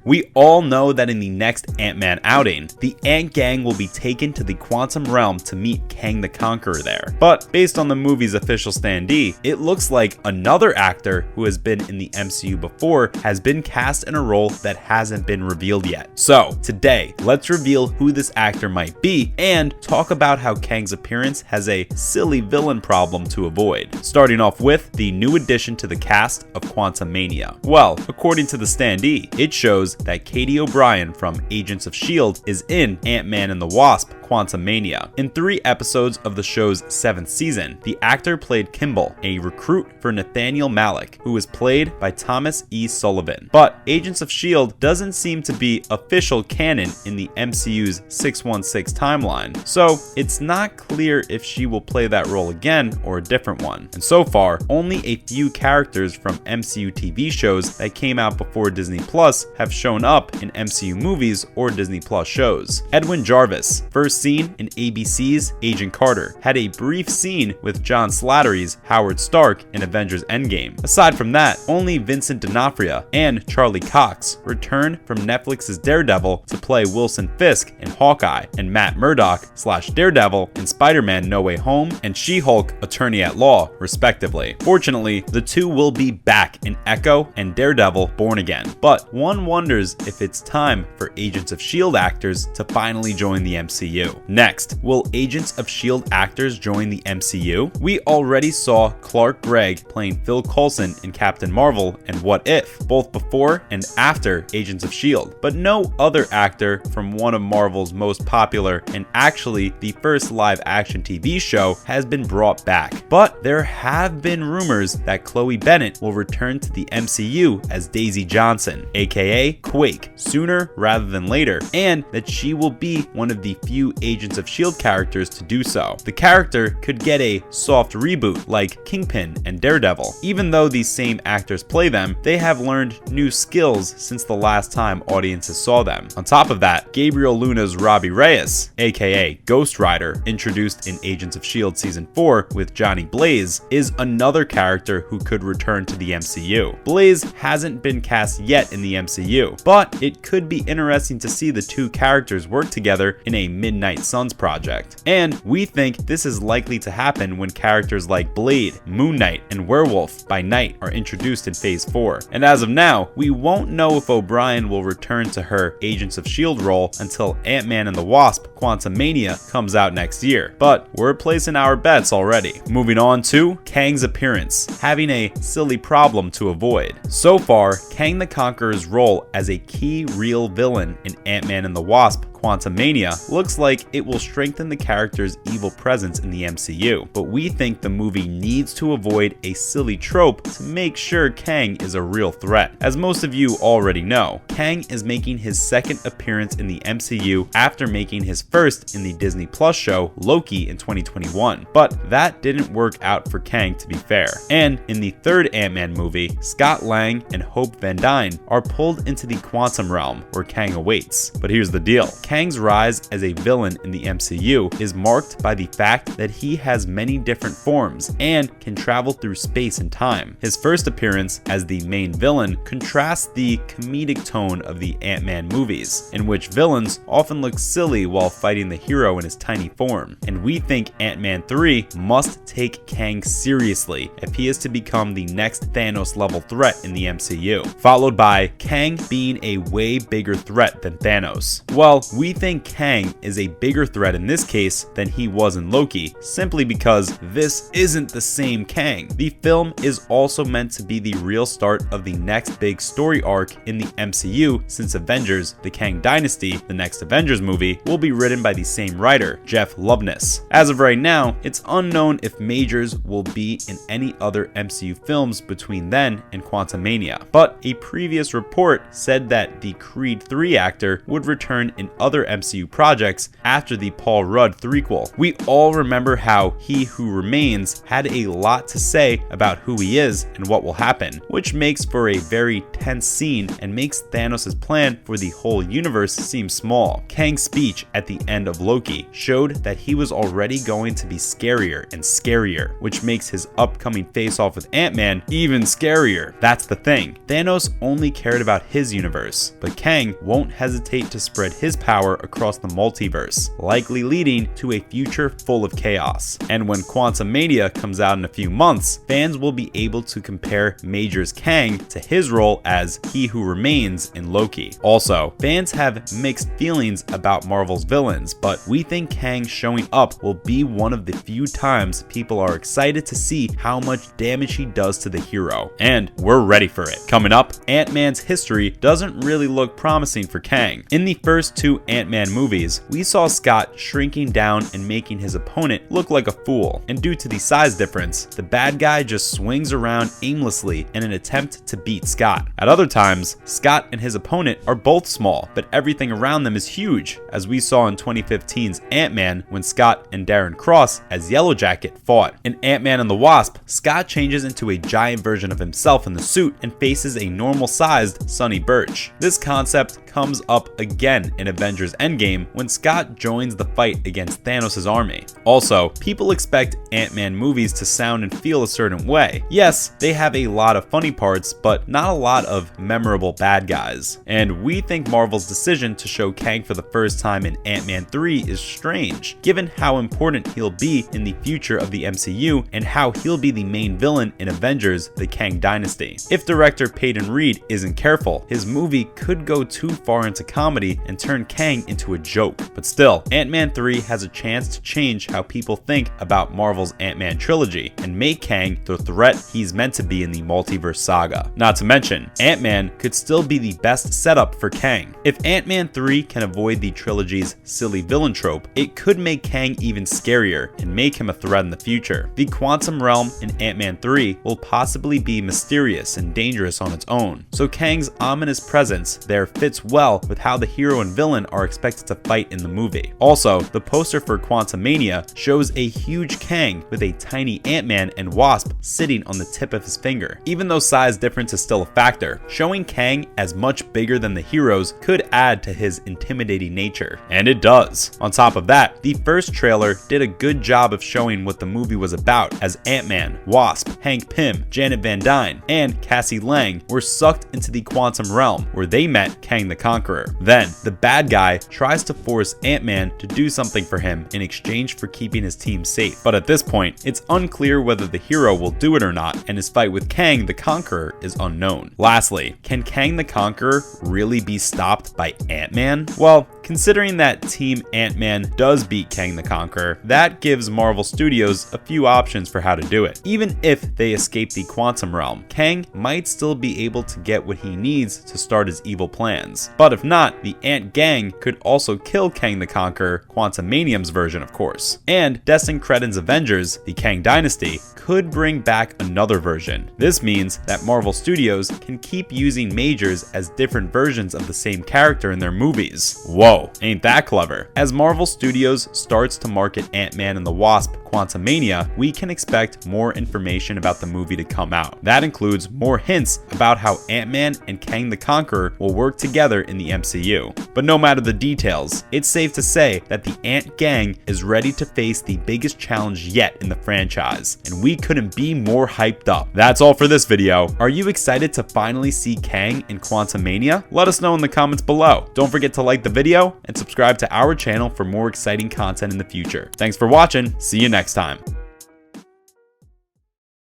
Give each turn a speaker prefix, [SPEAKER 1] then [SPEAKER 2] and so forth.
[SPEAKER 1] We all know that in the next Ant-Man outing, the Ant Gang will be taken to the Quantum Realm to meet Kang the Conqueror there. But based on the movie's official standee, it looks like another actor who has been in the MCU before has been cast in a role that hasn't been revealed yet. So today, let's reveal who this actor might be and talk about how Kang's appearance has a silly villain problem to avoid. Starting off with the new addition to the cast of Quantumania. Well, according to the standee, it shows that Katie O'Brien from Agents of S.H.I.E.L.D. is in Ant-Man and the Wasp: Quantumania. In 3 episodes of the show's 7th season, the actor played Kimball, a recruit for Nathaniel Malik, who was played by Thomas E. Sullivan. But Agents of S.H.I.E.L.D. doesn't seem to be official canon in the MCU's 616 timeline, so it's not clear if she will play that role again or a different one. And so far, only a few characters from MCU TV shows that came out before Disney Plus have shown up in MCU movies or Disney Plus shows. Edwin Jarvis, first seen in ABC's Agent Carter, had a brief scene with John Slattery's Howard Stark in Avengers Endgame. Aside from that, only Vincent D'Onofrio and Charlie Cox returned from Netflix's Daredevil to play Wilson Fisk in Hawkeye, and Matt Murdock / Daredevil in Spider-Man No Way Home and She-Hulk Attorney at Law, respectively. Fortunately, the two will be back in Echo and Daredevil Born Again, but one wonders if it's time for Agents of S.H.I.E.L.D. actors to finally join the MCU. Next, will Agents of S.H.I.E.L.D. actors join the MCU? We already saw Clark Gregg playing Phil Coulson in Captain Marvel and What If, both before and after Agents of S.H.I.E.L.D., but no other actor from one of Marvel's most popular and actually the first live-action TV show has been brought back. But there have been rumors that Chloe Bennett will return to the MCU as Daisy Johnson, aka Quake, sooner rather than later, and that she will be one of the few Agents of S.H.I.E.L.D. characters to do so. The character could get a soft reboot like Kingpin and Daredevil. Even though these same actors play them, they have learned new skills since the last time audiences saw them. On top of that, Gabriel Luna's Robbie Reyes, aka Ghost Rider, introduced in Agents of S.H.I.E.L.D. Season 4 with Johnny Blaze, is another character who could return to the MCU. Blaze hasn't been cast yet in the MCU, but it could be interesting to see the two characters work together in a Midnight Suns project. And we think this is likely to happen when characters like Blade, Moon Knight, and Werewolf by Night are introduced in Phase 4. And as of now, we won't know if O'Brien will return to her Agents of S.H.I.E.L.D. role until Ant-Man and the Wasp: Quantumania comes out next year, but we're placing our bets already. Moving on to Kang's appearance, having a silly problem to avoid. So far, Kang the Conqueror's role as a key real villain in Ant-Man and the Wasp: Quantumania looks like it will strengthen the character's evil presence in the MCU, but we think the movie needs to avoid a silly trope to make sure Kang is a real threat. As most of you already know, Kang is making his second appearance in the MCU after making his first in the Disney Plus show Loki in 2021, but that didn't work out for Kang, to be fair. And in the third Ant-Man movie, Scott Lang and Hope Van Dyne are pulled into the quantum realm where Kang awaits. But here's the deal. Kang's rise as a villain in the MCU is marked by the fact that he has many different forms and can travel through space and time. His first appearance as the main villain contrasts the comedic tone of the Ant-Man movies, in which villains often look silly while fighting the hero in his tiny form. And we think Ant-Man 3 must take Kang seriously if he is to become the next Thanos-level threat in the MCU, followed by Kang being a way bigger threat than Thanos. Well, we think Kang is a bigger threat in this case than he was in Loki, simply because this isn't the same Kang. The film is also meant to be the real start of the next big story arc in the MCU, since Avengers: The Kang Dynasty, the next Avengers movie, will be written by the same writer, Jeff Loveness. As of right now, it's unknown if Majors will be in any other MCU films between then and Quantumania, but a previous report said that the Creed 3 actor would return in other other MCU projects after the Paul Rudd threequel. We all remember how He Who Remains had a lot to say about who he is and what will happen, which makes for a very tense scene and makes Thanos' plan for the whole universe seem small. Kang's speech at the end of Loki showed that he was already going to be scarier and scarier, which makes his upcoming face-off with Ant-Man even scarier. That's the thing. Thanos only cared about his universe, but Kang won't hesitate to spread his power across the multiverse, likely leading to a future full of chaos. And when Quantumania comes out in a few months, fans will be able to compare Major's Kang to his role as He Who Remains in Loki. Also, fans have mixed feelings about Marvel's villains, but we think Kang showing up will be one of the few times people are excited to see how much damage he does to the hero, and we're ready for it. Coming up, Ant-Man's history doesn't really look promising for Kang. In the first two Ant-Man movies, we saw Scott shrinking down and making his opponent look like a fool, and due to the size difference, the bad guy just swings around aimlessly in an attempt to beat Scott. At other times, Scott and his opponent are both small, but everything around them is huge, as we saw in 2015's Ant-Man when Scott and Darren Cross as Yellowjacket fought. In Ant-Man and the Wasp, Scott changes into a giant version of himself in the suit and faces a normal-sized Sonny Birch. This concept comes up again in Avengers Endgame when Scott joins the fight against Thanos' army. Also, people expect Ant-Man movies to sound and feel a certain way. Yes, they have a lot of funny parts, but not a lot of memorable bad guys. And we think Marvel's decision to show Kang for the first time in Ant-Man 3 is strange, given how important he'll be in the future of the MCU and how he'll be the main villain in Avengers: The Kang Dynasty. If director Peyton Reed isn't careful, his movie could go too far into comedy and turn Kang into a joke. But still, Ant-Man 3 has a chance to change how people think about Marvel's Ant-Man trilogy and make Kang the threat he's meant to be in the multiverse saga. Not to mention, Ant-Man could still be the best setup for Kang. If Ant-Man 3 can avoid the trilogy's silly villain trope, it could make Kang even scarier and make him a threat in the future. The quantum realm in Ant-Man 3 will possibly be mysterious and dangerous on its own, so Kang's ominous presence there fits well with how the hero and villain are expected to fight in the movie. Also, the poster for Quantumania shows a huge Kang with a tiny Ant-Man and Wasp sitting on the tip of his finger. Even though size difference is still a factor, showing Kang as much bigger than the heroes could add to his intimidating nature. And it does. On top of that, the first trailer did a good job of showing what the movie was about, as Ant-Man, Wasp, Hank Pym, Janet Van Dyne, and Cassie Lang were sucked into the quantum realm where they met Kang the Conqueror. Then, the bad guy tries to force Ant-Man to do something for him in exchange for keeping his team safe. But at this point, it's unclear whether the hero will do it or not, and his fight with Kang the Conqueror is unknown. Lastly, can Kang the Conqueror really be stopped by Ant-Man? Well, considering that Team Ant-Man does beat Kang the Conqueror, that gives Marvel Studios a few options for how to do it. Even if they escape the quantum realm, Kang might still be able to get what he needs to start his evil plans. But if not, the Ant Gang could also kill Kang the Conqueror, Quantumania's version of course. And Destin Cretton's Avengers, the Kang Dynasty, could bring back another version. This means that Marvel Studios can keep using Majors as different versions of the same character in their movies. Whoa, ain't that clever? As Marvel Studios starts to market Ant-Man and the Wasp Quantumania, we can expect more information about the movie to come out. That includes more hints about how Ant-Man and Kang the Conqueror will work together in the MCU. But no matter the details, it's safe to say that the Ant Gang is ready to face the biggest challenge yet in the franchise, and we couldn't be more hyped up. That's all for this video. Are you excited to finally see Kang in Quantumania? Let us know in the comments below. Don't forget to like the video and subscribe to our channel for more exciting content in the future. Thanks for watching. See you next time.